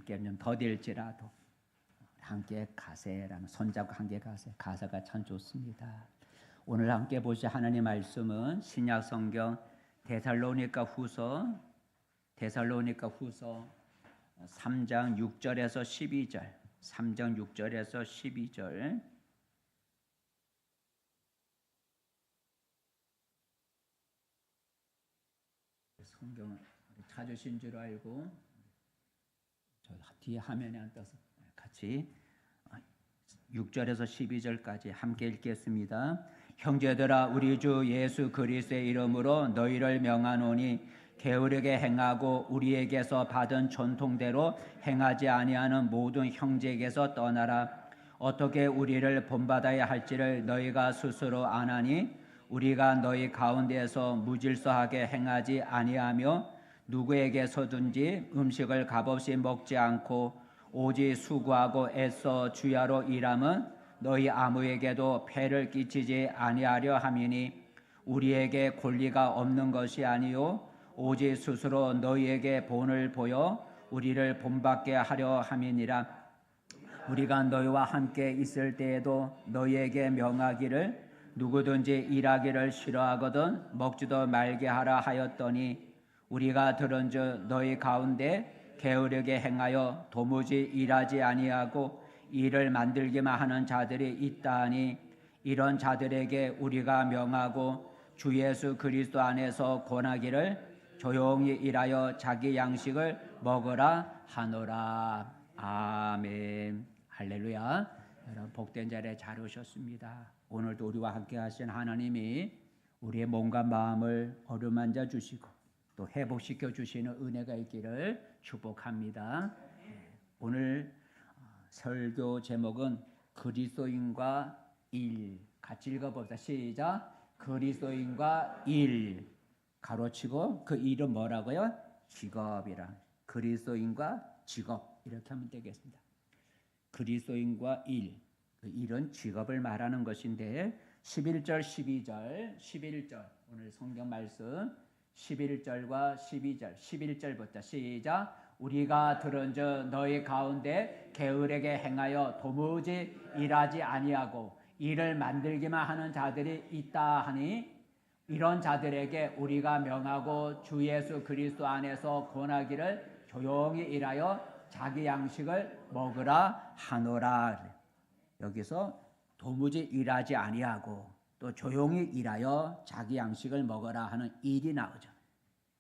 함께 좀 더딜지라도 함께 가세라는 손잡고 함께 가세. 가사가 참 좋습니다. 오늘 함께 보실 하나님 말씀은 신약 성경 데살로니가 후서 3장 6절에서 12절 3장 6절에서 12절 성경을 찾으신 줄 알고 저 뒤에 화면에 안 떠서 같이 6절에서 12절까지 함께 읽겠습니다. 형제들아 우리 주 예수 그리스도의 이름으로 너희를 명하노니 게으르게 행하고 우리에게서 받은 전통대로 행하지 아니하는 모든 형제에게서 떠나라. 어떻게 우리를 본받아야 할지를 너희가 스스로 아나니 우리가 너희 가운데에서 무질서하게 행하지 아니하며 누구에게서든지 음식을 값없이 먹지 않고 오직 수고하고 애써 주야로 일함은 너희 아무에게도 폐를 끼치지 아니하려 함이니 우리에게 권리가 없는 것이 아니요 오직 스스로 너희에게 본을 보여 우리를 본받게 하려 함이니라. 우리가 너희와 함께 있을 때에도 너희에게 명하기를 누구든지 일하기를 싫어하거든 먹지도 말게 하라 하였더니 우리가 들은즉 너희 가운데 게으르게 행하여 도무지 일하지 아니하고 일을 만들기만 하는 자들이 있다 하니 이런 자들에게 우리가 명하고 주 예수 그리스도 안에서 권하기를 조용히 일하여 자기 양식을 먹으라 하노라. 아멘. 할렐루야. 여러분 복된 자리에 잘 오셨습니다. 오늘도 우리와 함께 하신 하나님이 우리의 몸과 마음을 어루만져 주시고 또 회복시켜 주시는 은혜가 있기를 축복합니다. 오늘 설교 제목은 그리스도인과 일. 같이 읽어봅시다. 시작. 그리스도인과 일. 가로치고 그 일은 뭐라고요? 직업이라. 그리스도인과 직업 이렇게 하면 되겠습니다. 그리스도인과 일. 그 일은 직업을 말하는 것인데 11절 11절 오늘 성경 말씀 11절과 12절 11절부터 시작. 우리가 들은즉 너희 가운데 게으르게 행하여 도무지 일하지 아니하고 일을 만들기만 하는 자들이 있다 하니 이런 자들에게 우리가 명하고 주 예수 그리스도 안에서 권하기를 조용히 일하여 자기 양식을 먹으라 하노라. 여기서 도무지 일하지 아니하고 또 조용히 일하여 자기 양식을 먹어라 하는 일이 나오죠.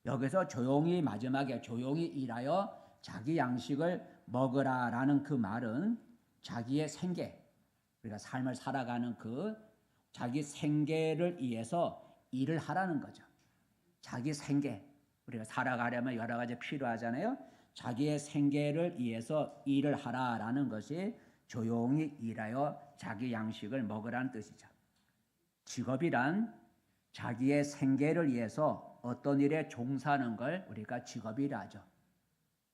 여기서 조용히 마지막에 조용히 일하여 자기 양식을 먹으라라는 그 말은 자기의 생계, 우리가 삶을 살아가는 그 자기 생계를 위해서 일을 하라는 거죠. 자기 생계, 우리가 살아가려면 여러 가지 필요하잖아요. 자기의 생계를 위해서 일을 하라라는 것이 조용히 일하여 자기 양식을 먹으라는 뜻이죠. 직업이란 자기의 생계를 위해서 어떤 일에 종사하는 걸 우리가 직업이라 하죠.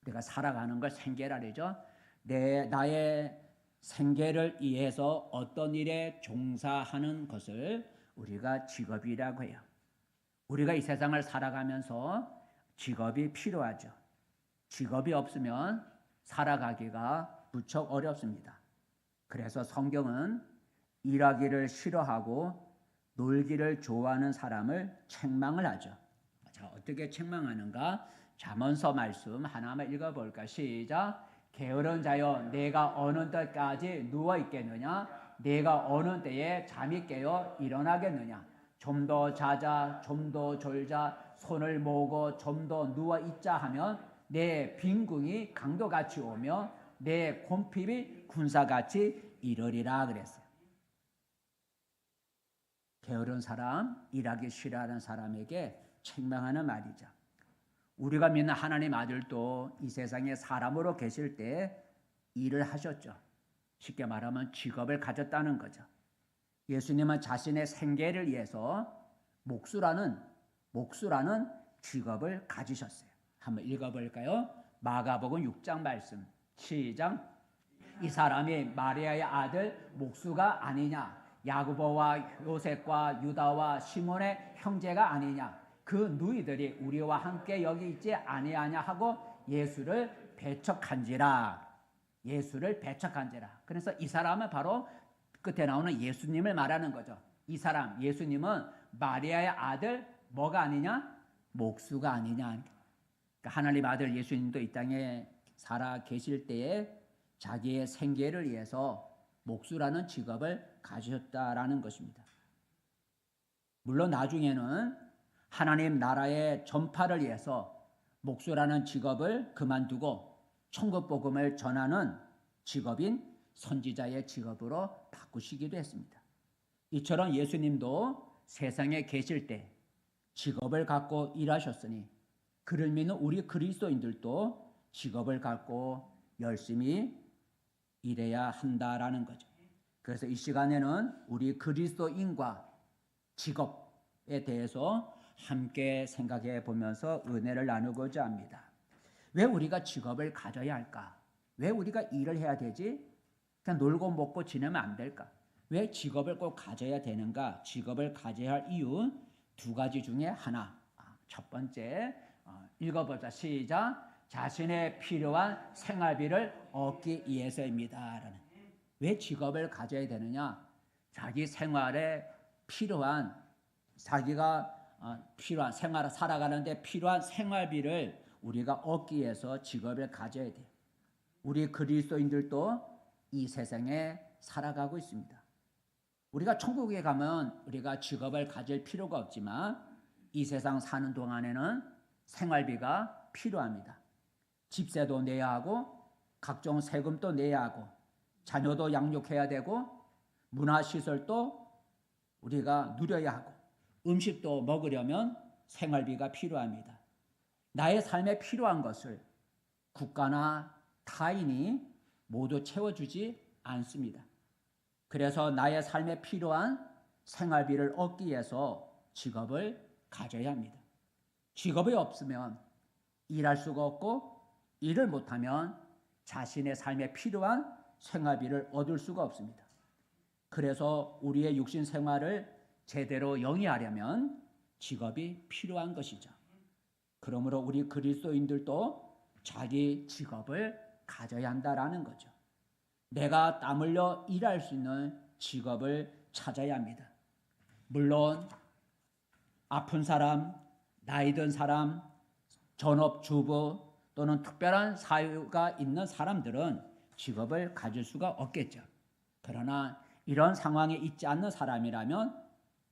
우리가 살아가는 걸 생계라 그러죠. 나의 생계를 위해서 어떤 일에 종사하는 것을 우리가 직업이라고 해요. 우리가 이 세상을 살아가면서 직업이 필요하죠. 직업이 없으면 살아가기가 무척 어렵습니다. 그래서 성경은 일하기를 싫어하고 놀기를 좋아하는 사람을 책망을 하죠. 자, 어떻게 책망하는가? 잠언서 말씀 하나만 읽어볼까? 시작. 게으른 자여 내가 어느 때까지 누워 있겠느냐? 내가 어느 때에 잠이 깨어 일어나겠느냐? 좀 더 자자, 좀 더 졸자, 손을 모으고 좀 더 누워 있자 하면 내 빈궁이 강도같이 오며 내 곰핍이 군사같이 이르리라 그랬어요. 게으른 사람, 일하기 싫어하는 사람에게 책망하는 말이죠. 우리가 믿는 하나님 아들도 이 세상에 사람으로 계실 때 일을 하셨죠. 쉽게 말하면 직업을 가졌다는 거죠. 예수님은 자신의 생계를 위해서 목수라는 직업을 가지셨어요. 한번 읽어볼까요? 마가복음 6장 말씀 시작. 이 사람이 마리아의 아들 목수가 아니냐? 야고보와 요셉과 유다와 시몬의 형제가 아니냐? 그 누이들이 우리와 함께 여기 있지 아니하냐 하고 예수를 배척한지라. 예수를 배척한지라. 그래서 이 사람은 바로 끝에 나오는 예수님을 말하는 거죠. 이 사람 예수님은 마리아의 아들 뭐가 아니냐? 목수가 아니냐. 그러니까 하나님 아들 예수님도 이 땅에 살아 계실 때에 자기의 생계를 위해서 목수라는 직업을 가지셨다라는 것입니다. 물론 나중에는 하나님 나라의 전파를 위해서 목수라는 직업을 그만두고 천국 복음을 전하는 직업인 선지자의 직업으로 바꾸시기도 했습니다. 이처럼 예수님도 세상에 계실 때 직업을 갖고 일하셨으니 그를 믿는 우리 그리스도인들도 직업을 갖고 열심히 일해야 한다라는 거죠. 그래서 이 시간에는 우리 그리스도인과 직업에 대해서 함께 생각해 보면서 은혜를 나누고자 합니다. 왜 우리가 직업을 가져야 할까? 왜 우리가 일을 해야 되지? 그냥 놀고 먹고 지내면 안 될까? 왜 직업을 꼭 가져야 되는가? 직업을 가져야 할 이유 두 가지 중에 하나. 첫 번째, 읽어보자. 시작. 자신의 필요한 생활비를 얻기 위해서입니다. 왜 직업을 가져야 되느냐? 자기 생활에 필요한, 자기가 필요한 생활을 살아가는데 필요한 생활비를 우리가 얻기 위해서 직업을 가져야 돼요. 우리 그리스도인들도 이 세상에 살아가고 있습니다. 우리가 천국에 가면 우리가 직업을 가질 필요가 없지만 이 세상 사는 동안에는 생활비가 필요합니다. 집세도 내야 하고 각종 세금도 내야 하고 자녀도 양육해야 되고 문화시설도 우리가 누려야 하고 음식도 먹으려면 생활비가 필요합니다. 나의 삶에 필요한 것을 국가나 타인이 모두 채워주지 않습니다. 그래서 나의 삶에 필요한 생활비를 얻기 위해서 직업을 가져야 합니다. 직업이 없으면 일할 수가 없고 일을 못하면 자신의 삶에 필요한 생활비를 얻을 수가 없습니다. 그래서 우리의 육신 생활을 제대로 영위하려면 직업이 필요한 것이죠. 그러므로 우리 그리스도인들도 자기 직업을 가져야 한다라는 거죠. 내가 땀 흘려 일할 수 있는 직업을 찾아야 합니다. 물론 아픈 사람, 나이 든 사람, 전업주부 또는 특별한 사유가 있는 사람들은 직업을 가질 수가 없겠죠. 그러나 이런 상황에 있지 않는 사람이라면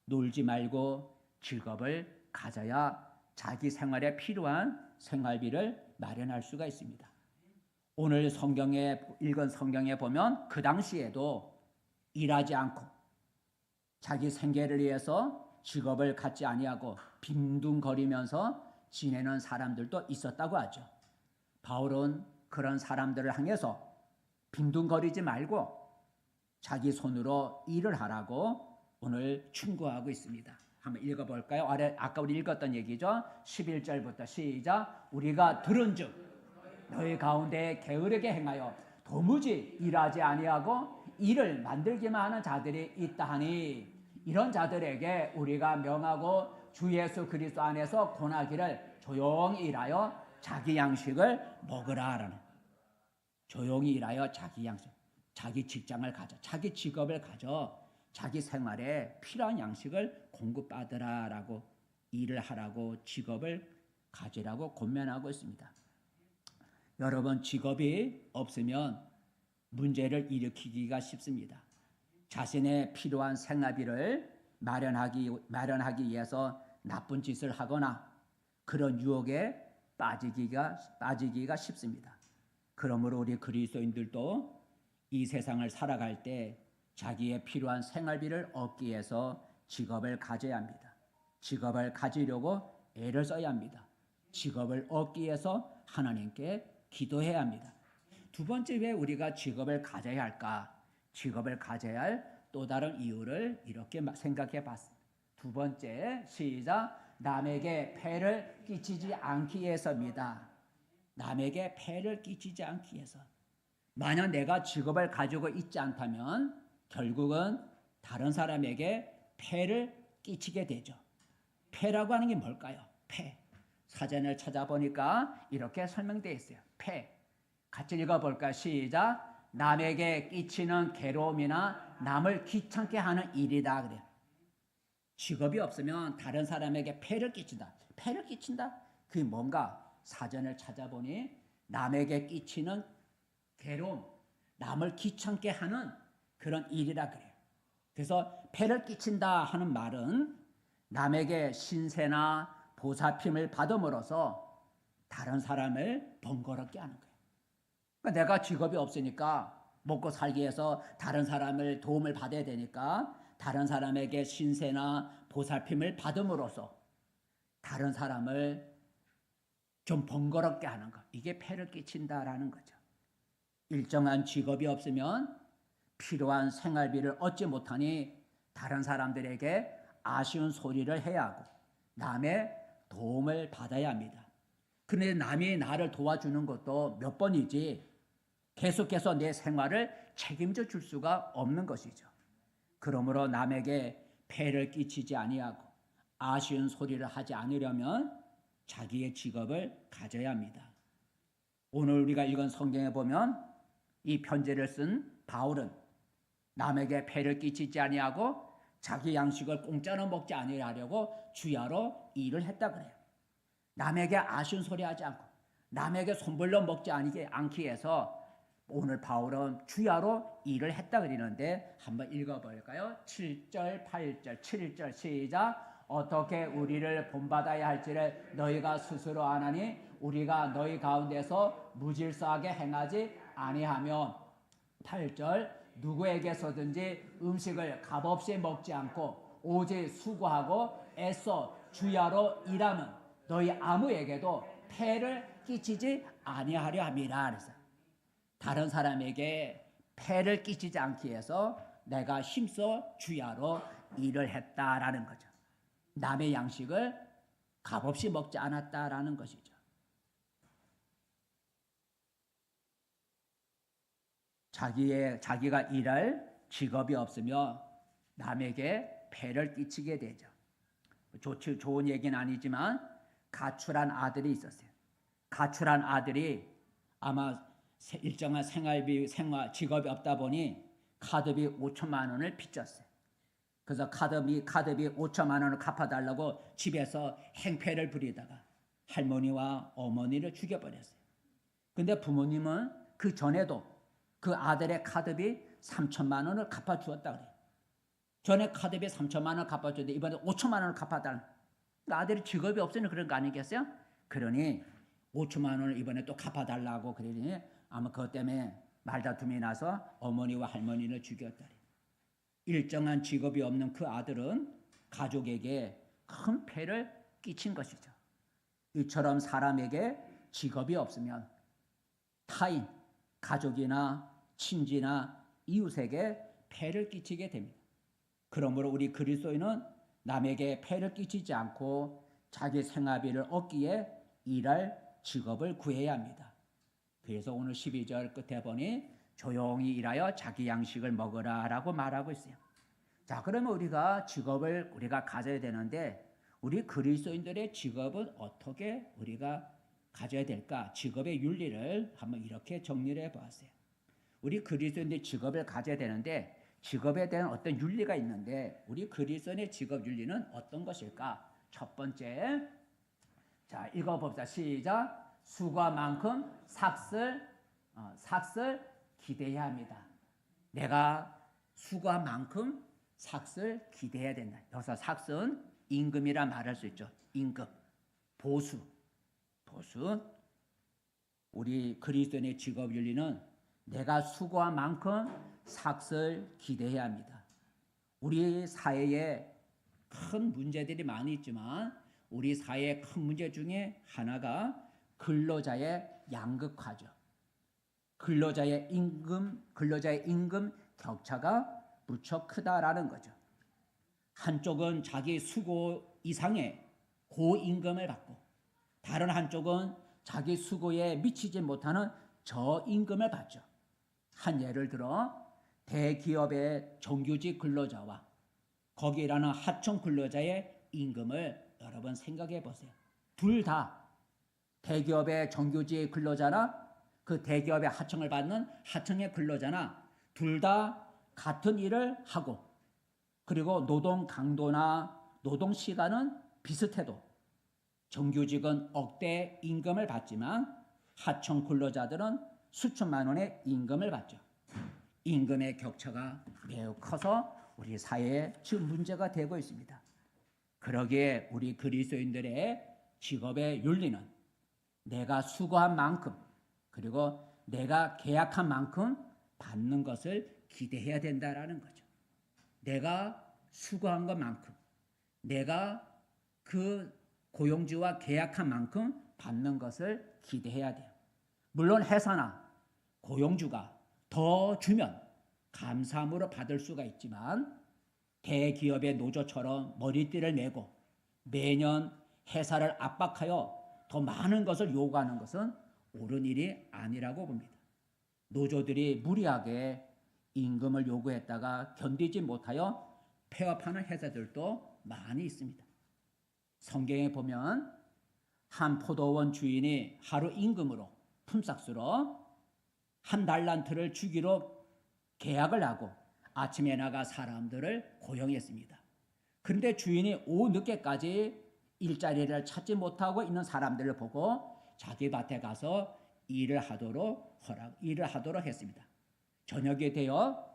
놀지 말고 직업을 가져야 자기 생활에 필요한 생활비를 마련할 수가 있습니다. 오늘 읽은 성경에 보면 그 당시에도 일하지 않고 자기 생계를 위해서 직업을 갖지 아니하고 빈둥거리면서 지내는 사람들도 있었다고 하죠. 바울은 그런 사람들을 향해서 빈둥거리지 말고 자기 손으로 일을 하라고 오늘 충고하고 있습니다. 한번 읽어볼까요? 아까 우리 읽었던 얘기죠. 11절부터 시작. 우리가 들은즉 너희 가운데 게으르게 행하여 도무지 일하지 아니하고 일을 만들기만 하는 자들이 있다 하니 이런 자들에게 우리가 명하고 주 예수 그리스도 안에서 권하기를 조용히 일하여 자기 양식을 먹으라라는. 조용히 일하여 자기 양식, 자기 직장을 가져, 자기 직업을 가져 자기 생활에 필요한 양식을 공급받으라라고 일을 하라고 직업을 가지라고 권면하고 있습니다. 여러분 직업이 없으면 문제를 일으키기가 쉽습니다. 자신의 필요한 생활비를 마련하기 위해서 나쁜 짓을 하거나 그런 유혹에 빠지기가 쉽습니다. 그러므로 우리 그리스도인들도 이 세상을 살아갈 때 자기의 필요한 생활비를 얻기 위해서 직업을 가져야 합니다. 직업을 가지려고 애를 써야 합니다. 직업을 얻기 위해서 하나님께 기도해야 합니다. 두 번째, 왜 우리가 직업을 가져야 할까? 직업을 가져야 할 또 다른 이유를 이렇게 생각해 봤습니다. 두 번째, 시작. 남에게 폐를 끼치지 않기 위해서입니다. 남에게 폐를 끼치지 않기 위해서. 만약 내가 직업을 가지고 있지 않다면 결국은 다른 사람에게 폐를 끼치게 되죠. 폐라고 하는 게 뭘까요? 폐. 사전을 찾아보니까 이렇게 설명되어 있어요. 폐. 같이 읽어볼까? 시작. 남에게 끼치는 괴로움이나 남을 귀찮게 하는 일이다 그래요. 직업이 없으면 다른 사람에게 폐를 끼친다. 폐를 끼친다? 그게 뭔가? 사전을 찾아보니 남에게 끼치는 괴로움, 남을 귀찮게 하는 그런 일이라 그래요. 그래서 폐를 끼친다 하는 말은 남에게 신세나 보살핌을 받음으로써 다른 사람을 번거롭게 하는 거예요. 그러니까 내가 직업이 없으니까 먹고 살기 위해서 다른 사람을 도움을 받아야 되니까 다른 사람에게 신세나 보살핌을 받음으로써 다른 사람을 좀 번거롭게 하는 것. 이게 폐를 끼친다라는 거죠. 일정한 직업이 없으면 필요한 생활비를 얻지 못하니 다른 사람들에게 아쉬운 소리를 해야 하고 남의 도움을 받아야 합니다. 그런데 남이 나를 도와주는 것도 몇 번이지 계속해서 내 생활을 책임져 줄 수가 없는 것이죠. 그러므로 남에게 폐를 끼치지 아니하고 아쉬운 소리를 하지 않으려면 자기의 직업을 가져야 합니다. 오늘 우리가 읽은 성경에 보면 이 편지를 쓴 바울은 남에게 폐를 끼치지 아니하고 자기 양식을 공짜로 먹지 아니하려고 주야로 일을 했다 그래요. 남에게 아쉬운 소리 하지 않고 남에게 손벌려 먹지 않기 위해서 오늘 바울은 주야로 일을 했다 그러는데 한번 읽어볼까요? 7절, 8절, 7절 시작. 어떻게 우리를 본받아야 할지를 너희가 스스로 아나니 우리가 너희 가운데서 무질서하게 행하지 아니하며 8절 누구에게서든지 음식을 값없이 먹지 않고 오직 수고하고 애써 주야로 일하면 너희 아무에게도 폐를 끼치지 아니하려 함이라. 그래서 다른 사람에게 폐를 끼치지 않기 위해서 내가 힘써 주야로 일을 했다라는 거죠. 남의 양식을 값없이 먹지 않았다라는 것이죠. 자기가 일할 직업이 없으며 남에게 폐를 끼치게 되죠. 좋은 얘기는 아니지만 가출한 아들이 있었어요. 가출한 아들이 아마 일정한 직업이 없다 보니 카드비 5천만 원을 빚졌어요. 그래서 카드비 5천만 원을 갚아달라고 집에서 행패를 부리다가 할머니와 어머니를 죽여버렸어요. 근데 부모님은 그 전에도 그 아들의 카드비 3천만 원을 갚아주었다 그래요. 전에 카드비 3천만 원을 갚아줬는데 이번에 5천만 원을 갚아달라. 아들이 직업이 없으니 그런 거 아니겠어요? 그러니 5천만 원을 이번에 또 갚아달라고 그러니 아마 그것 때문에 말다툼이 나서 어머니와 할머니를 죽였다. 일정한 직업이 없는 그 아들은 가족에게 큰 폐를 끼친 것이죠. 이처럼 사람에게 직업이 없으면 타인, 가족이나 친지나 이웃에게 폐를 끼치게 됩니다. 그러므로 우리 그리스도인은 남에게 폐를 끼치지 않고 자기 생활비를 얻기에 일할 직업을 구해야 합니다. 그래서 오늘 12절 끝에 보니 조용히 일하여 자기 양식을 먹으라 라고 말하고 있어요. 자, 그러면 우리가 직업을 우리가 가져야 되는데 우리 그리스도인들의 직업은 어떻게 우리가 가져야 될까? 직업의 윤리를 한번 이렇게 정리를 해보았어요. 우리 그리스도인들의 직업을 가져야 되는데 직업에 대한 어떤 윤리가 있는데 우리 그리스도인의 직업 윤리는 어떤 것일까? 첫 번째, 자 읽어봅시다. 시작. 수고만큼 삭슬 기대해야 합니다. 내가 수고한 만큼 삭슬 기대해야 된다. 여기서 삭슬은 임금이라 말할 수 있죠. 임금, 보수. 우리 그리스도인의 직업 윤리는 내가 수고한 만큼 삭슬 기대해야 합니다. 우리 사회에 큰 문제들이 많이 있지만 우리 사회의 큰 문제 중에 하나가 근로자의 양극화죠. 근로자의 임금 격차가 무척 크다라는 거죠. 한쪽은 자기 수고 이상의 고임금을 받고 다른 한쪽은 자기 수고에 미치지 못하는 저임금을 받죠. 한 예를 들어 대기업의 정규직 근로자와 거기에 일하는 하청 근로자의 임금을 여러분 생각해 보세요. 둘 다 대기업의 정규직 근로자나 그 대기업의 하청을 받는 하청의 근로자나 둘 다 같은 일을 하고 그리고 노동 강도나 노동 시간은 비슷해도 정규직은 억대 임금을 받지만 하청 근로자들은 수천만 원의 임금을 받죠. 임금의 격차가 매우 커서 우리 사회에 지금 문제가 되고 있습니다. 그러기에 우리 그리스도인들의 직업의 윤리는 내가 수고한 만큼 그리고 내가 계약한 만큼 받는 것을 기대해야 된다라는 거죠. 내가 수고한 것만큼 내가 그 고용주와 계약한 만큼 받는 것을 기대해야 돼요. 물론 회사나 고용주가 더 주면 감사함으로 받을 수가 있지만 대기업의 노조처럼 머리띠를 메고 매년 회사를 압박하여 더 많은 것을 요구하는 것은 옳은 일이 아니라고 봅니다. 노조들이 무리하게 임금을 요구했다가 견디지 못하여 폐업하는 회사들도 많이 있습니다. 성경에 보면 한 포도원 주인이 하루 임금으로 품삯으로 한 달란트를 주기로 계약을 하고 아침에 나가 사람들을 고용했습니다. 그런데 주인이 오후 늦게까지 일자리를 찾지 못하고 있는 사람들을 보고 자기 밭에 가서 일을 하도록 했습니다. 저녁이 되어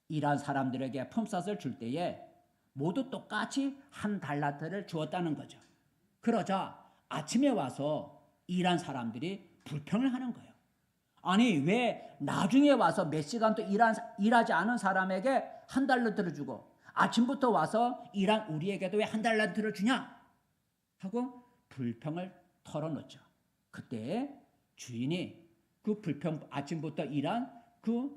일한 사람들에게 품삯을 줄 때에 모두 똑같이 한 달란트를 주었다는 거죠. 그러자 아침에 와서 일한 사람들이 불평을 하는 거예요. 아니 왜 나중에 와서 몇 시간 또 일하지 않은 사람에게 한 달란트를 주고 아침부터 와서 일한 우리에게도 왜 한 달란트를 주냐 하고 불평을 털어놓죠. 그때 주인이 그 불평 아침부터 일한 그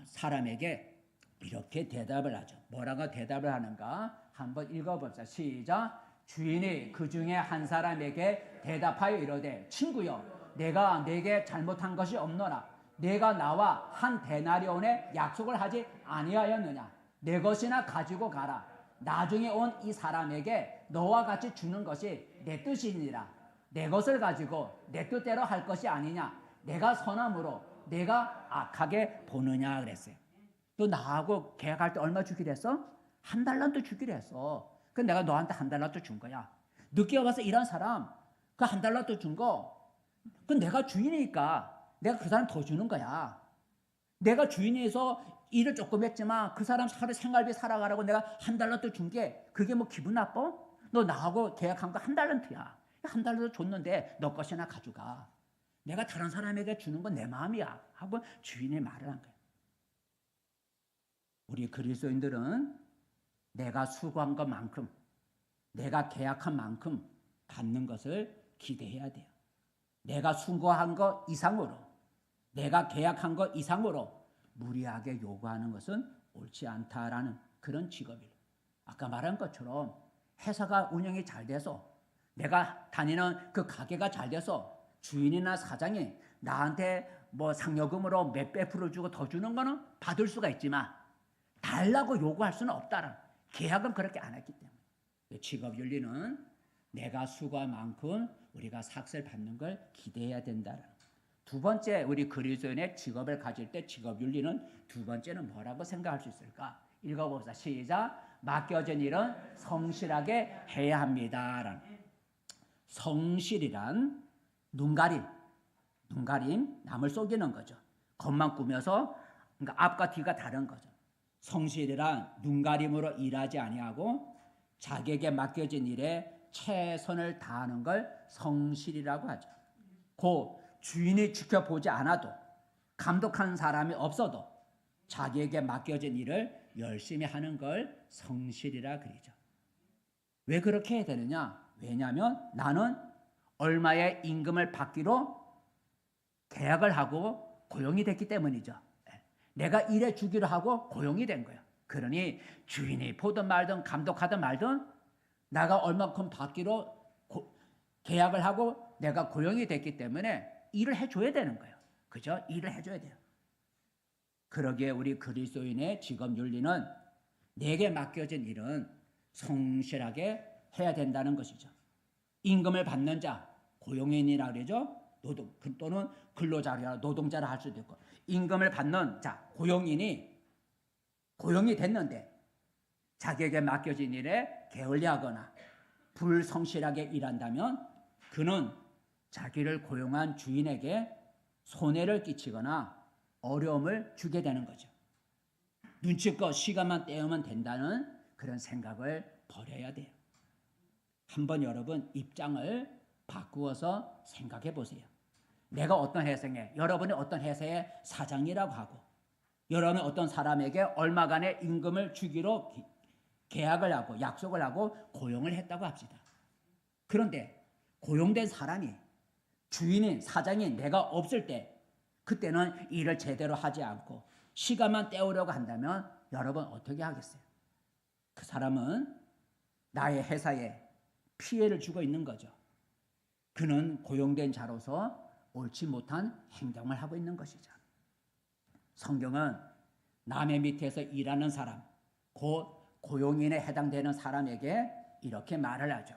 사람에게 이렇게 대답을 하죠. 뭐라고 대답을 하는가 한번 읽어봅시다. 시작. 주인이 그 중에 한 사람에게 대답하여 이르되 친구여 내가 네게 잘못한 것이 없노라. 내가 나와 한 데나리온의 약속을 하지 아니하였느냐. 내 것이나 가지고 가라. 나중에 온 이 사람에게 너와 같이 주는 것이 내 뜻이니라. 내 것을 가지고 내 뜻대로 할 것이 아니냐. 내가 선함으로 내가 악하게 보느냐 그랬어요. 너 나하고 계약할 때 얼마 주기로 했어? 한 달란트 주기로 했어. 그럼 내가 너한테 한 달란트 준 거야. 늦게 와서 일한 사람 그 한 달란트 준 거 그 내가 주인이니까 내가 그 사람 더 주는 거야. 내가 주인이어서 일을 조금 했지만 그 사람 하루 생활비 살아가라고 내가 한 달란트 준 게 그게 뭐 기분 나빠? 너 나하고 계약한 거 한 달란트야. 한 달란트 줬는데 너 것이나 가져가. 내가 다른 사람에게 주는 건 내 마음이야 하고 주인이 말을 한 거야. 우리 그리스도인들은 내가 수고한 것만큼 내가 계약한 만큼 받는 것을 기대해야 돼요. 내가 수고한 것 이상으로 내가 계약한 것 이상으로 무리하게 요구하는 것은 옳지 않다라는 그런 직업이에요. 아까 말한 것처럼 회사가 운영이 잘 돼서 내가 다니는 그 가게가 잘 돼서 주인이나 사장이 나한테 뭐 상여금으로 몇 배 풀어주고 더 주는 거는 받을 수가 있지만 달라고 요구할 수는 없다는 계약은 그렇게 안 했기 때문에 직업윤리는 내가 수고한 만큼 우리가 삭슬 받는 걸 기대해야 된다는. 두 번째 우리 그리스도인의 직업을 가질 때 직업윤리는 두 번째는 뭐라고 생각할 수 있을까? 읽어봅시다. 시작. 맡겨진 일은 성실하게 해야 합니다. 성실이란 눈가림, 남을 속이는 거죠. 겉만 꾸며서 그러니까 앞과 뒤가 다른 거죠. 성실이란 눈가림으로 일하지 아니하고 자기에게 맡겨진 일에 최선을 다하는 걸 성실이라고 하죠. 고 주인이 지켜보지 않아도 감독하는 사람이 없어도 자기에게 맡겨진 일을 열심히 하는 걸 성실이라 그러죠. 왜 그렇게 해야 되느냐? 왜냐하면 나는 얼마의 임금을 받기로 계약을 하고 고용이 됐기 때문이죠. 내가 일해 주기로 하고 고용이 된 거예요. 그러니 주인이 보든 말든 감독하든 말든 내가 얼마큼 받기로 계약을 하고 내가 고용이 됐기 때문에 일을 해줘야 되는 거예요. 그죠? 일을 해줘야 돼요. 그러기에 우리 그리스도인의 직업윤리는 내게 맡겨진 일은 성실하게 해야 된다는 것이죠. 임금을 받는 자, 고용인이라 그러죠. 또는 근로자라 노동자라 할 수도 있고 임금을 받는 고용인이 고용이 됐는데 자기에게 맡겨진 일에 게을리하거나 불성실하게 일한다면 그는 자기를 고용한 주인에게 손해를 끼치거나 어려움을 주게 되는 거죠. 눈치껏 시간만 때우면 된다는 그런 생각을 버려야 돼요. 한번 여러분 입장을 바꾸어서 생각해 보세요. 내가 어떤 회사에, 여러분이 어떤 회사의 사장이라고 하고 여러분이 어떤 사람에게 얼마간의 임금을 주기로 계약을 하고 약속을 하고 고용을 했다고 합시다. 그런데 고용된 사람이 주인인 사장인 내가 없을 때 그때는 일을 제대로 하지 않고 시간만 때우려고 한다면 여러분 어떻게 하겠어요? 그 사람은 나의 회사에 피해를 주고 있는 거죠. 그는 고용된 자로서 옳지 못한 행동을 하고 있는 것이죠. 성경은 남의 밑에서 일하는 사람, 곧 고용인에 해당되는 사람에게 이렇게 말을 하죠.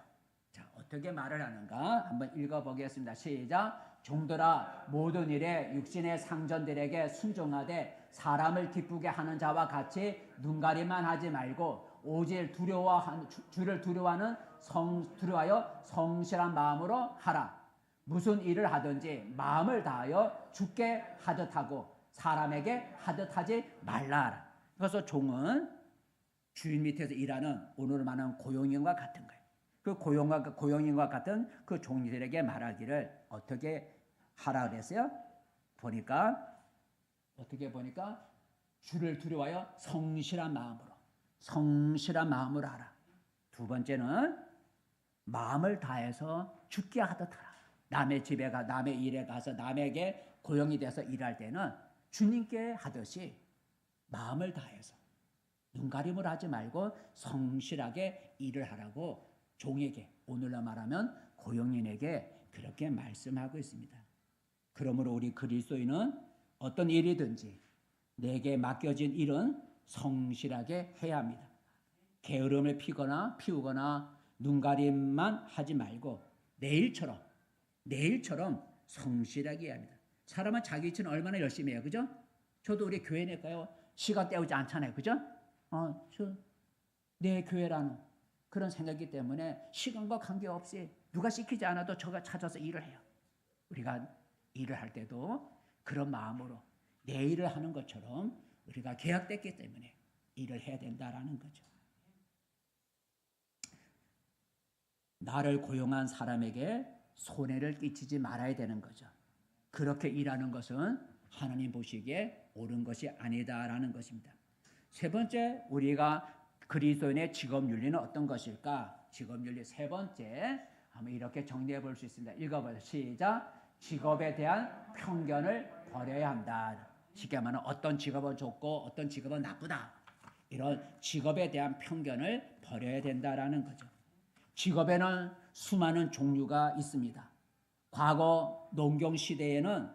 자, 어떻게 말을 하는가? 한번 읽어보겠습니다. 시작. 종들아, 모든 일에 육신의 상전들에게 순종하되 사람을 기쁘게 하는 자와 같이 눈가리만 하지 말고 오직 주를 두려워하여 성실한 마음으로 하라. 무슨 일을 하든지 마음을 다하여 주께 하듯 하고 사람에게 하듯 하지 말라. 그래서 종은 주인 밑에서 일하는 오늘 말하는 고용인과 같은 거예요. 그 고용인과 같은 그 종들에게 말하기를 어떻게 하라 그랬어요? 어떻게 보니까 주를 두려워하여 성실한 마음으로 하라. 두 번째는 마음을 다해서 주께 하듯 하라. 남의 집에 남의 일에 가서 남에게 고용이 돼서 일할 때는 주님께 하듯이 마음을 다해서 눈가림을 하지 말고 성실하게 일을 하라고 종에게, 오늘날 말하면 고용인에게 그렇게 말씀하고 있습니다. 그러므로 우리 그리스도인은 어떤 일이든지 내게 맡겨진 일은 성실하게 해야 합니다. 게으름을 피우거나 눈가림만 하지 말고 내일처럼 성실하게 해야 합니다. 사람은 자기 일처는 얼마나 열심히 해요, 그죠? 저도 우리 교회 내가요 시간 때우지 않잖아요, 그죠? 내 교회라는 그런 생각이기 때문에 시간과 관계없이 누가 시키지 않아도 저가 찾아서 일을 해요. 우리가 일을 할 때도 그런 마음으로 내 일을 하는 것처럼 우리가 계약됐기 때문에 일을 해야 된다라는 거죠. 나를 고용한 사람에게 손해를 끼치지 말아야 되는 거죠. 그렇게 일하는 것은 하나님 보시기에 옳은 것이 아니다라는 것입니다. 세 번째, 우리가 그리스도인의 직업윤리는 어떤 것일까? 직업윤리 세 번째, 한번 이렇게 정리해 볼 수 있습니다. 읽어보세요. 시작. 직업에 대한 편견을 버려야 한다. 쉽게 말하면 어떤 직업은 좋고 어떤 직업은 나쁘다. 이런 직업에 대한 편견을 버려야 된다라는 거죠. 직업에는 수많은 종류가 있습니다. 과거 농경 시대에는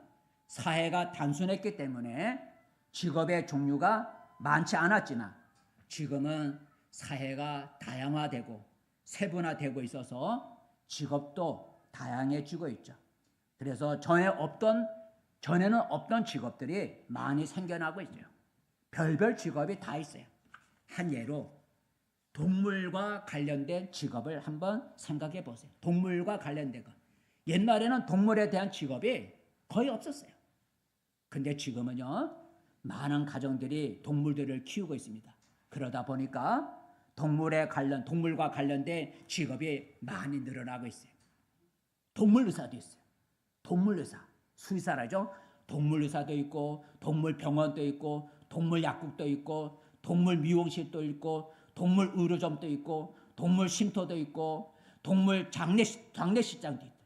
사회가 단순했기 때문에 직업의 종류가 많지 않았지만 지금은 사회가 다양화되고 세분화되고 있어서 직업도 다양해지고 있죠. 그래서 전에는 없던 직업들이 많이 생겨나고 있어요. 별별 직업이 다 있어요. 한 예로 동물과 관련된 직업을 한번 생각해 보세요. 동물과 관련된 것. 옛날에는 동물에 대한 직업이 거의 없었어요. 근데 지금은요, 많은 가정들이 동물들을 키우고 있습니다. 그러다 보니까 동물과 관련된 직업이 많이 늘어나고 있어요. 동물의사도 있어요. 동물의사, 수의사라죠. 동물의사도 있고, 동물병원도 있고, 동물약국도 있고, 동물 미용실도 있고, 동물 의료점도 있고, 동물 쉼터도 있고, 동물 장례식장도 있고,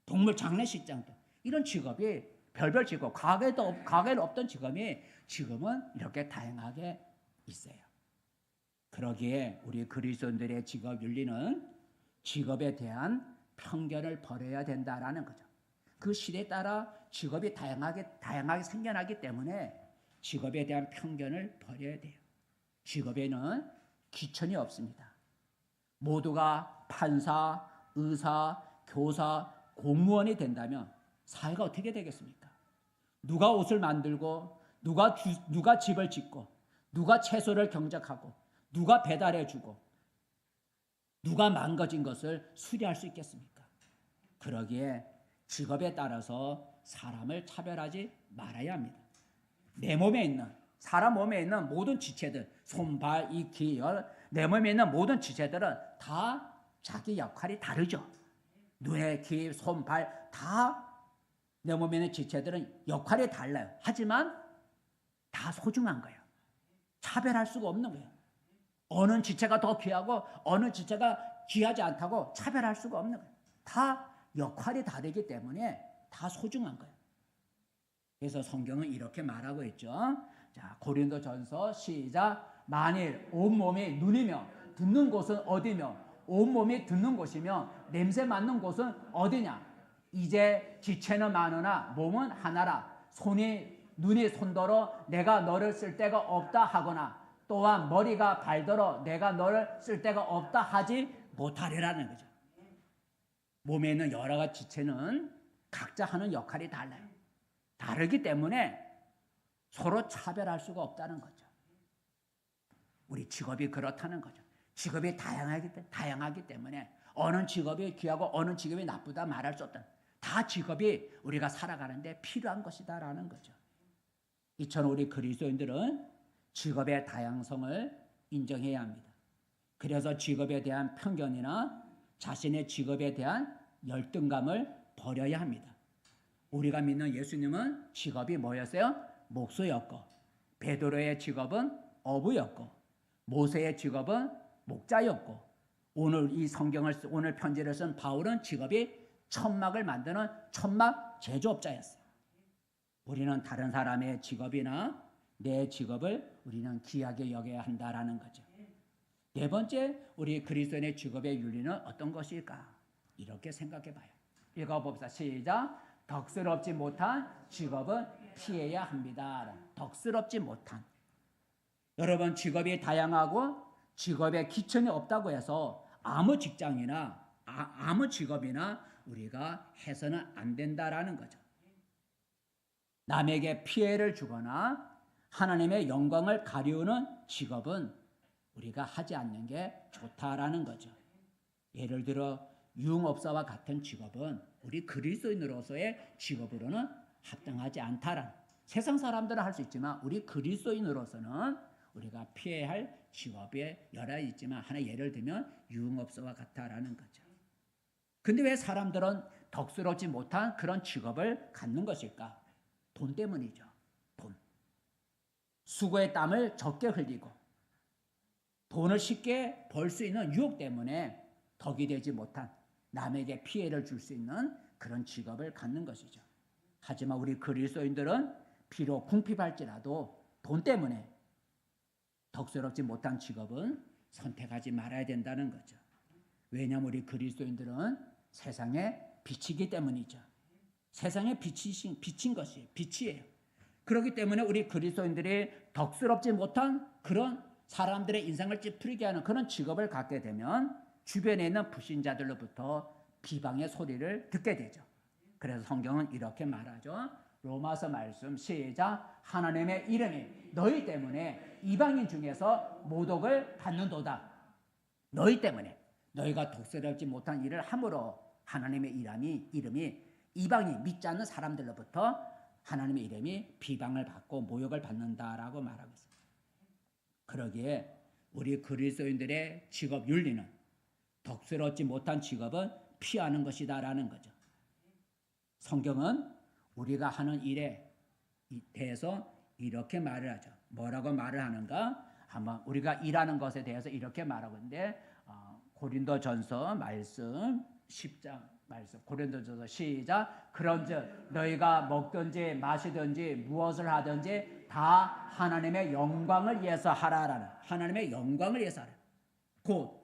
동물 장례식장도. 이런 직업이 별별 직업, 과거에는 없던 직업이 지금은 이렇게 다양하게 있어요. 그러기에 우리 그리스도인들의 직업 윤리는 직업에 대한 편견을 버려야 된다라는 거죠. 그 시대에 따라 직업이 다양하게 생겨나기 때문에 직업에 대한 편견을 버려야 돼요. 직업에는 귀천이 없습니다. 모두가 판사, 의사, 교사, 공무원이 된다면 사회가 어떻게 되겠습니까? 누가 옷을 만들고 누가 집을 짓고 누가 채소를 경작하고 누가 배달해주고 누가 망가진 것을 수리할 수 있겠습니까? 그러기에 직업에 따라서 사람을 차별하지 말아야 합니다. 내 몸에 있는 사람 몸에 있는 모든 지체들, 손, 발, 이, 귀, 열, 내 몸에 있는 모든 지체들은 다 자기 역할이 다르죠. 눈에 귀, 손, 발 다 내 몸에 있는 지체들은 역할이 달라요. 하지만 다 소중한 거예요. 차별할 수가 없는 거예요. 어느 지체가 더 귀하고 어느 지체가 귀하지 않다고 차별할 수가 없는 거예요. 다 역할이 다르기 때문에 다 소중한 거예요. 그래서 성경은 이렇게 말하고 있죠. 자, 고린도전서 시작. 만일 온몸이 눈이며 듣는 곳은 어디며 온몸이 듣는 곳이며 냄새 맡는 곳은 어디냐. 이제 지체는 많으나 몸은 하나라. 눈이 손더러 내가 너를 쓸 데가 없다 하거나 또한 머리가 발더러 내가 너를 쓸 데가 없다 하지 못하리라는 거죠. 몸에 있는 여러 가지 지체는 각자 하는 역할이 달라요. 다르기 때문에 서로 차별할 수가 없다는 거죠. 우리 직업이 그렇다는 거죠. 직업이 다양하기 때문에 어느 직업이 귀하고 어느 직업이 나쁘다 말할 수 없다. 다 직업이 우리가 살아가는데 필요한 것이다라는 거죠. 이처럼 우리 그리스도인들은 직업의 다양성을 인정해야 합니다. 그래서 직업에 대한 편견이나 자신의 직업에 대한 열등감을 버려야 합니다. 우리가 믿는 예수님은 직업이 뭐였어요? 목수였고, 베드로의 직업은 어부였고, 모세의 직업은 목자였고, 오늘 편지를 쓴 바울은 직업이 천막을 만드는 천막 제조업자였어요. 우리는 다른 사람의 직업이나 내 직업을 우리는 귀하게 여겨야 한다라는 거죠. 네 번째, 우리 그리스도인의 직업의 윤리는 어떤 것일까? 이렇게 생각해 봐요. 읽어봅시다. 시작. 덕스럽지 못한 직업은 피해야 합니다. 덕스럽지 못한. 여러분, 직업이 다양하고 직업에 기천이 없다고 해서 아무 직장이나 아무 직업이나 우리가 해서는 안 된다라는 거죠. 남에게 피해를 주거나 하나님의 영광을 가리우는 직업은 우리가 하지 않는 게 좋다라는 거죠. 예를 들어 유흥업사와 같은 직업은 우리 그리스도인으로서의 직업으로는 합당하지 않다라는, 세상 사람들은 할 수 있지만 우리 그리스도인으로서는 우리가 피해야 할 직업이 여러 있지만 하나 예를 들면 유흥업사와 같다라는 거죠. 근데 왜 사람들은 덕스럽지 못한 그런 직업을 갖는 것일까? 돈 때문이죠. 돈. 수고의 땀을 적게 흘리고 돈을 쉽게 벌 수 있는 유혹 때문에 덕이 되지 못한, 남에게 피해를 줄 수 있는 그런 직업을 갖는 것이죠. 하지만 우리 그리스도인들은 비록 궁핍할지라도 돈 때문에 덕스럽지 못한 직업은 선택하지 말아야 된다는 거죠. 왜냐하면 우리 그리스도인들은 세상의 빛이기 때문이죠. 세상의 빛인 것이에요. 빛이에요. 그렇기 때문에 우리 그리스도인들이 덕스럽지 못한 그런 사람들의 인상을 찌푸리게 하는 그런 직업을 갖게 되면 주변에 있는 불신자들로부터 비방의 소리를 듣게 되죠. 그래서 성경은 이렇게 말하죠. 로마서 말씀 시작. 하나님의 이름이 너희 때문에 이방인 중에서 모독을 받는도다. 너희 때문에 너희가 덕스럽지 못한 일을 함으로 하나님의 이름이 이방인 믿지 않는 사람들로부터 하나님의 이름이 비방을 받고 모욕을 받는다라고 말하고 있습니다. 그러기에 우리 그리스도인들의 직업 윤리는 덕스럽지 못한 직업은 피하는 것이다라는 거죠. 성경은 우리가 하는 일에 대해서 이렇게 말을 하죠. 뭐라고 말을 하는가? 한번 우리가 일하는 것에 대해서 이렇게 말하고 있는데 고린도전서 말씀 10장 말씀, 고린도전서 시작. 그런즉 너희가 먹든지 마시든지 무엇을 하든지 다 하나님의 영광을 위해서 하라라는, 하나님의 영광을 위해서 하라. 곧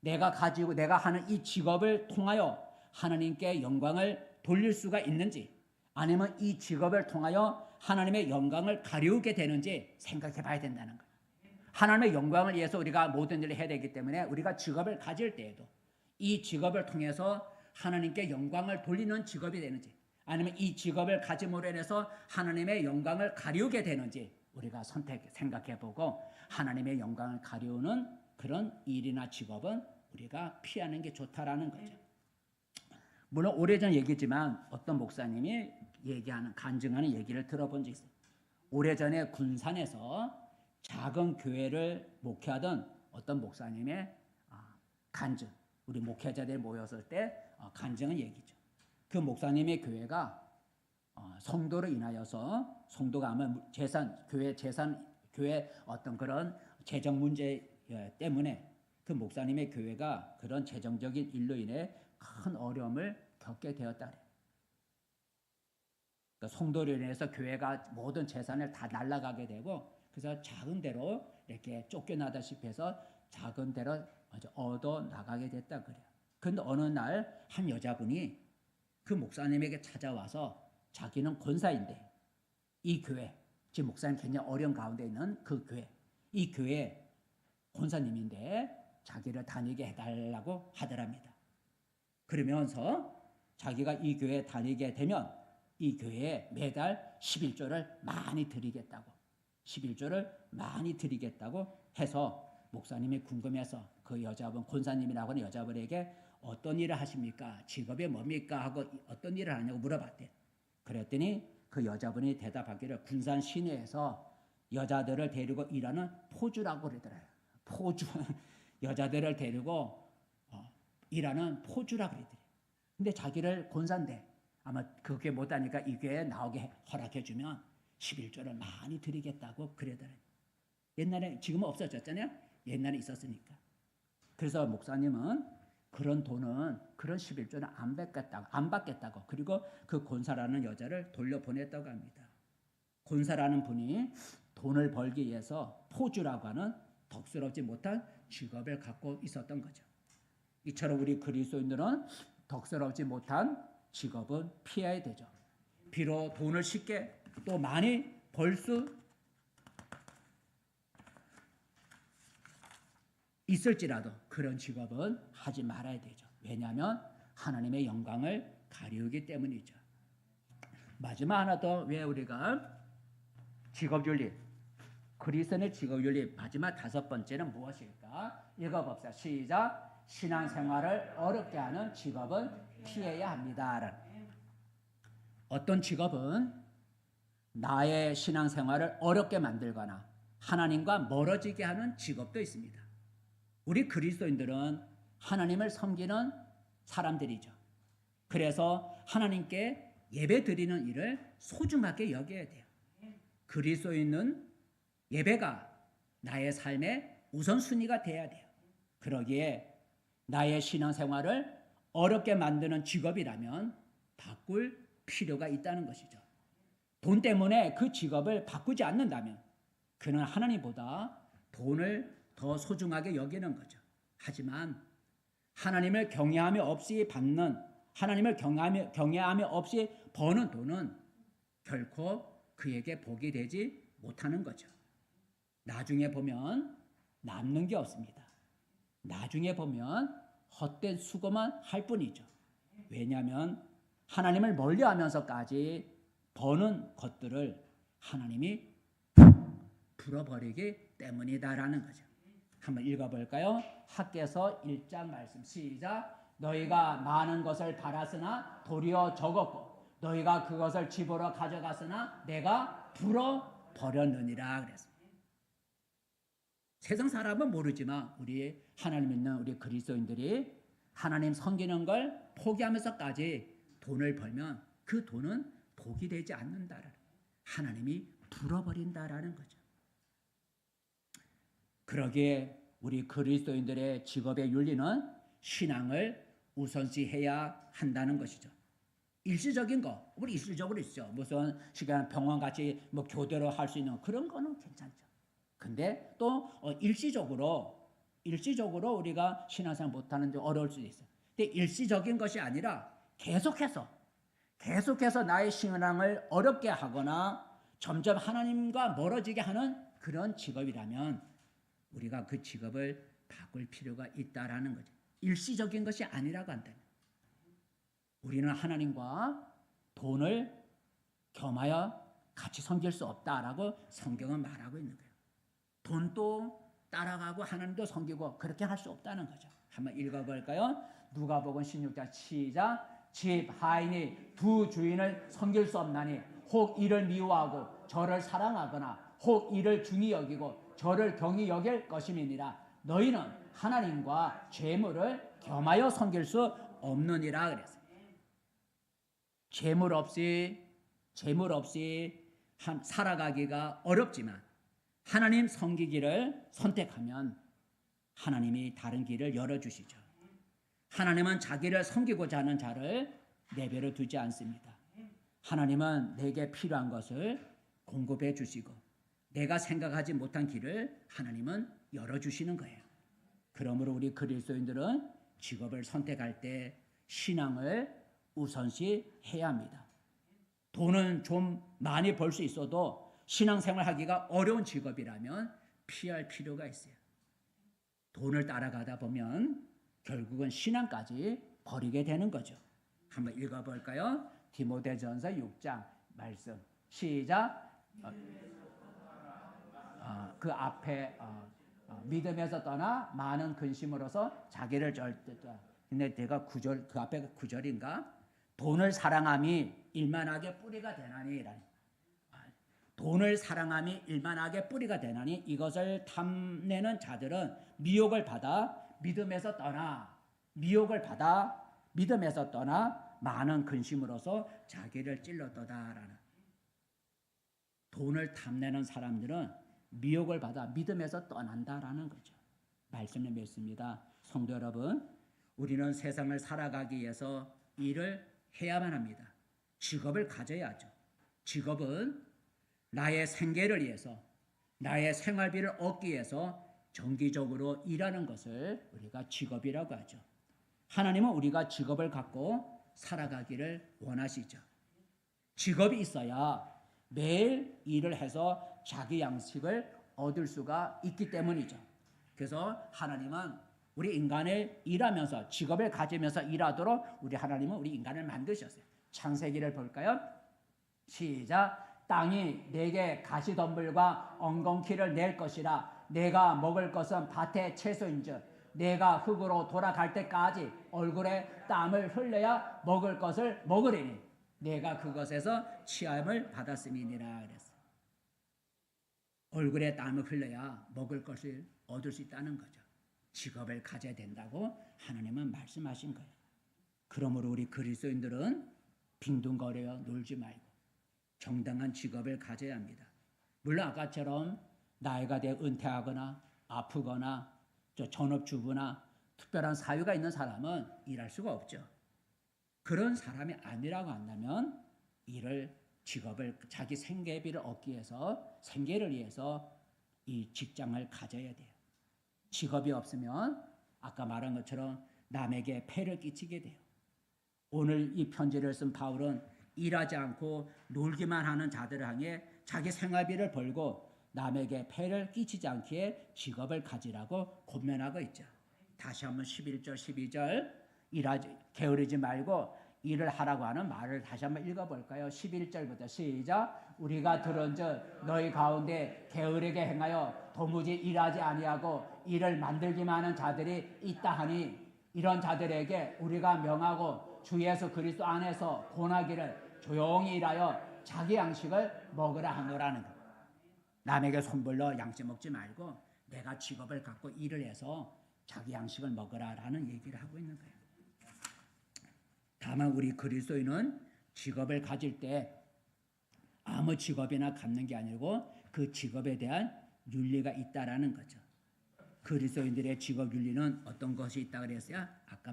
내가 하는 이 직업을 통하여 하나님께 영광을 돌릴 수가 있는지, 아니면 이 직업을 통하여 하나님의 영광을 가리우게 되는지 생각해 봐야 된다는 거예요. 하나님의 영광을 위해서 우리가 모든 일을 해야 되기 때문에 우리가 직업을 가질 때에도 이 직업을 통해서 하나님께 영광을 돌리는 직업이 되는지, 아니면 이 직업을 가짐으로 인해서 하나님의 영광을 가리우게 되는지 우리가 생각해보고 하나님의 영광을 가리우는 그런 일이나 직업은 우리가 피하는 게 좋다라는 거죠. 물론 오래전 얘기지만 어떤 목사님이 얘기하는 간증하는 얘기를 들어본 적이 있어요. 오래전에 군산에서 작은 교회를 목회하던 어떤 목사님의 간증, 우리 목회자들이 모였을 때 간증한 얘기죠. 그 목사님의 교회가 성도로 인하여서 성도가 아마 교회 어떤 그런 재정 문제 때문에 그 목사님의 교회가 그런 재정적인 일로 인해 큰 어려움을 겪게 되었다. 그러니까 성도로 인해서 교회가 모든 재산을 다 날라가게 되고 그래서 작은 데로 이렇게 쫓겨나다시피 해서 작은 데로 얻어 나가게 됐다 그래요. 그런데 어느 날 한 여자분이 그 목사님에게 찾아와서 자기는 권사인데 이 교회, 지금 목사님 굉장히 어려운 가운데 있는 그 교회, 이 교회 권사님인데 자기를 다니게 해달라고 하더랍니다. 그러면서 자기가 이 교회에 다니게 되면 이 교회에 매달 11조를 많이 드리겠다고 11조를 많이 드리겠다고 해서 목사님이 궁금해서 그 여자분 권사님이라고 하는 여자분에게 어떤 일을 하십니까? 직업이 뭡니까? 하고 어떤 일을 하냐고 물어봤대. 그랬더니 그 여자분이 대답하기를 군산 시내에서 여자들을 데리고 일하는 포주라고 그러더라고요. 포주 여자들을 데리고 일하는 포주라고 그러더래요. 근데 자기를 권사인데 아마 그게 못하니까 이 교회에 나오게 허락해주면 11조를 많이 드리겠다고 그러더래요. 옛날에 지금은 없어졌잖아요. 옛날에 있었으니까. 그래서 목사님은 그런 돈은 그런 11조는 안 받겠다고 그리고 그 권사라는 여자를 돌려보냈다고 합니다. 권사라는 분이 돈을 벌기 위해서 포주라고 하는 덕스럽지 못한 직업을 갖고 있었던 거죠. 이처럼 우리 그리스도인들은 덕스럽지 못한 직업은 피해야 되죠. 비록 돈을 쉽게 또 많이 벌 수 있을지라도 그런 직업은 하지 말아야 되죠. 왜냐하면 하나님의 영광을 가리우기 때문이죠. 마지막 하나 더 왜 우리가 직업윤리, 그리스도인의 직업윤리 마지막 5번째는 무엇일까? 읽어봅시다. 시작. 신앙생활을 어렵게 하는 직업은 피해야 합니다. 어떤 직업은 나의 신앙생활을 어렵게 만들거나 하나님과 멀어지게 하는 직업도 있습니다. 우리 그리스도인들은 하나님을 섬기는 사람들이죠. 그래서 하나님께 예배 드리는 일을 소중하게 여겨야 돼요. 그리스도인은 예배가 나의 삶의 우선순위가 돼야 돼요. 그러기에 나의 신앙생활을 어렵게 만드는 직업이라면 바꿀 필요가 있다는 것이죠. 돈 때문에 그 직업을 바꾸지 않는다면 그는 하나님보다 돈을 더 소중하게 여기는 거죠. 하지만 하나님을 경외함이 없이 받는, 하나님을 경외함이 없이 버는 돈은 결코 그에게 복이 되지 못하는 거죠. 나중에 보면 남는 게 없습니다. 나중에 보면 헛된 수고만 할 뿐이죠. 왜냐하면 하나님을 멀리하면서까지 버는 것들을 하나님이 풀어버리기 때문이다라는 거죠. 한번 읽어볼까요? 학개서 1장 말씀 시작. 너희가 많은 것을 바랐으나 도리어 적었고 너희가 그것을 집으로 가져갔으나 내가 풀어버렸느니라 그랬습니다. 세상 사람은 모르지만 우리 하나님 믿는 우리 그리스도인들이 하나님 섬기는 걸 포기하면서까지 돈을 벌면 그 돈은 복이 되지 않는다라는, 하나님이 풀어버린다라는 거죠. 그러기에 우리 그리스도인들의 직업의 윤리는 신앙을 우선시해야 한다는 것이죠. 일시적인 거, 우리 일시적으로 있죠. 무슨 시간 병원같이 뭐 교대로 할 수 있는 그런 거는 괜찮죠. 근데 또 일시적으로 우리가 신앙생활 못하는 데 어려울 수도 있어요. 근데 일시적인 것이 아니라 계속해서 나의 신앙을 어렵게 하거나 점점 하나님과 멀어지게 하는 그런 직업이라면 우리가 그 직업을 바꿀 필요가 있다라는 거죠. 일시적인 것이 아니라고 한다면 우리는 하나님과 돈을 겸하여 같이 섬길 수 없다라고 성경은 말하고 있는 거예요. 돈도 따라가고 하나님도 섬기고 그렇게 할 수 없다는 거죠. 한번 읽어볼까요? 누가복음 16장 시작. 집 하인이 두 주인을 섬길 수 없나니 혹 이를 미워하고 저를 사랑하거나 혹 이를 중히 여기고 저를 경히 여길 것임이니라. 너희는 하나님과 재물을 겸하여 섬길 수 없느니라 그랬어요. 재물 없이 살아가기가 어렵지만 하나님 섬기기를 선택하면 하나님이 다른 길을 열어주시죠. 하나님은 자기를 섬기고자 하는 자를 내버려 두지 않습니다. 하나님은 내게 필요한 것을 공급해 주시고 내가 생각하지 못한 길을 하나님은 열어주시는 거예요. 그러므로 우리 그리스도인들은 직업을 선택할 때 신앙을 우선시 해야 합니다. 돈은 좀 많이 벌 수 있어도 신앙생활 하기가 어려운 직업이라면 피할 필요가 있어요. 돈을 따라가다 보면 결국은 신앙까지 버리게 되는 거죠. 한번 읽어볼까요? 디모데전서 6장 말씀 시작. 그 앞에 믿음에서 떠나 많은 근심으로서 자기를 절대다. 근데 내가 그 앞에 9절인가? 돈을 사랑함이 일만하게 뿌리가 되나니. 돈을 사랑함이 일만하게 뿌리가 되나니 이것을 탐내는 자들은 미혹을 받아 믿음에서 떠나 많은 근심으로서 자기를 찔렀도다라는. 돈을 탐내는 사람들은 미혹을 받아 믿음에서 떠난다라는 거죠. 말씀을 맺습니다. 성도 여러분, 우리는 세상을 살아가기 위해서 일을 해야만 합니다. 직업을 가져야죠. 직업은 나의 생계를 위해서, 나의 생활비를 얻기 위해서 정기적으로 일하는 것을 우리가 직업이라고 하죠. 하나님은 우리가 직업을 갖고 살아가기를 원하시죠. 직업이 있어야 매일 일을 해서 자기 양식을 얻을 수가 있기 때문이죠. 그래서 하나님은 우리 인간을 일하면서 직업을 가지면서 일하도록 하나님은 우리 인간을 만드셨어요. 창세기를 볼까요? 시작. 땅이 내게 가시덤불과 엉겅퀴를 낼 것이라. 내가 먹을 것은 밭의 채소인즉 내가 흙으로 돌아갈 때까지 얼굴에 땀을 흘려야 먹을 것을 먹으리니 내가 그것에서 취함을 받았음이니라 그랬어요. 얼굴에 땀을 흘려야 먹을 것을 얻을 수 있다는 거죠. 직업을 가져야 된다고 하나님은 말씀하신 거예요. 그러므로 우리 그리스도인들은 빈둥거려 놀지 말고 정당한 직업을 가져야 합니다. 물론 아까처럼 나이가 돼 은퇴하거나 아프거나 전업주부나 특별한 사유가 있는 사람은 일할 수가 없죠. 그런 사람이 아니라고 한다면 직업을 자기 생계비를 얻기 위해서 생계를 위해서 이 직장을 가져야 돼요. 직업이 없으면 아까 말한 것처럼 남에게 폐를 끼치게 돼요. 오늘 이 편지를 쓴 바울은 일하지 않고 놀기만 하는 자들을 향해 자기 생활비를 벌고 남에게 폐를 끼치지 않기에 직업을 가지라고 권면하고 있죠. 다시 한번 11절 12절 게으르지 말고 일을 하라고 하는 말을 다시 한번 읽어볼까요? 11절부터 시작. 우리가 들은즉 너희 가운데 게으르게 행하여 도무지 일하지 아니하고 일을 만들기만 하는 자들이 있다 하니 이런 자들에게 우리가 명하고 주 예수 그리스도 안에서 권하기를 조용히 일하여 자기 양식을 먹으라 하노라는 것. 남에게 손벌러 양식 먹지 말고 내가 직업을 갖고 일을 해서 자기 양식을 먹으라라는 얘기를 하고 있는 거예요. 다만 우리 그리스도인은 직업을 가질 때 아무 직업이나 갖는 게 아니고 그 직업에 대한 윤리가 있다라는 거죠. 그리스도인들의 직업 윤리는 어떤 것이 있다 그랬어요? 아까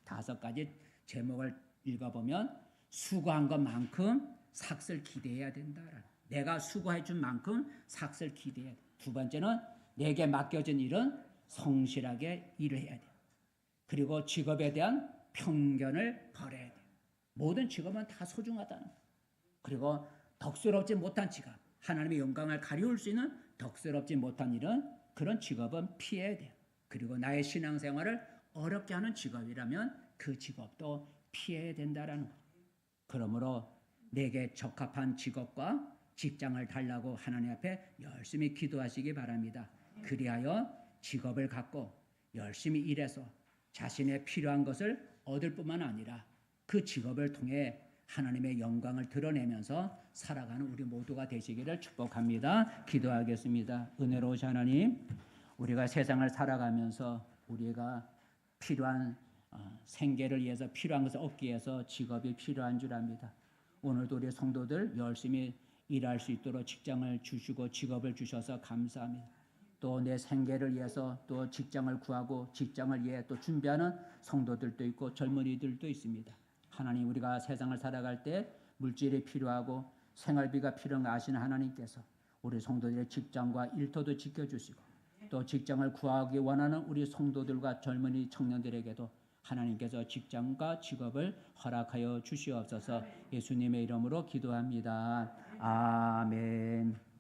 5가지 제목을 읽어보면 수고한 것만큼 삭슬 기대해야 된다. 내가 수고해 준 만큼 삭슬 기대해야 돼. 두 번째는 내게 맡겨진 일은 성실하게 일을 해야 돼. 그리고 직업에 대한 편견을 버려야 돼. 모든 직업은 다 소중하다는 거예요. 그리고 덕스럽지 못한 직업, 하나님의 영광을 가리울 수 있는 덕스럽지 못한 일은 그런 직업은 피해야 돼요. 그리고 나의 신앙생활을 어렵게 하는 직업이라면 그 직업도 피해야 된다라는 거예요. 그러므로 내게 적합한 직업과 직장을 달라고 하나님 앞에 열심히 기도하시기 바랍니다. 그리하여 직업을 갖고 열심히 일해서 자신의 필요한 것을 얻을 뿐만 아니라 그 직업을 통해 하나님의 영광을 드러내면서 살아가는 우리 모두가 되시기를 축복합니다. 기도하겠습니다. 은혜로우신 하나님, 우리가 세상을 살아가면서 우리가 필요한 생계를 위해서 필요한 것을 얻기 위해서 직업이 필요한 줄 압니다. 오늘도 우리 성도들 열심히 일할 수 있도록 직장을 주시고 직업을 주셔서 감사합니다. 또 내 생계를 위해서 또 직장을 구하고 직장을 위해 또 준비하는 성도들도 있고 젊은이들도 있습니다. 하나님, 우리가 세상을 살아갈 때 물질이 필요하고 생활비가 필요한 거 아시는 하나님께서 우리 성도들의 직장과 일터도 지켜주시고 또 직장을 구하기 원하는 우리 성도들과 젊은이 청년들에게도 하나님께서 직장과 직업을 허락하여 주시옵소서. 예수님의 이름으로 기도합니다. 아멘.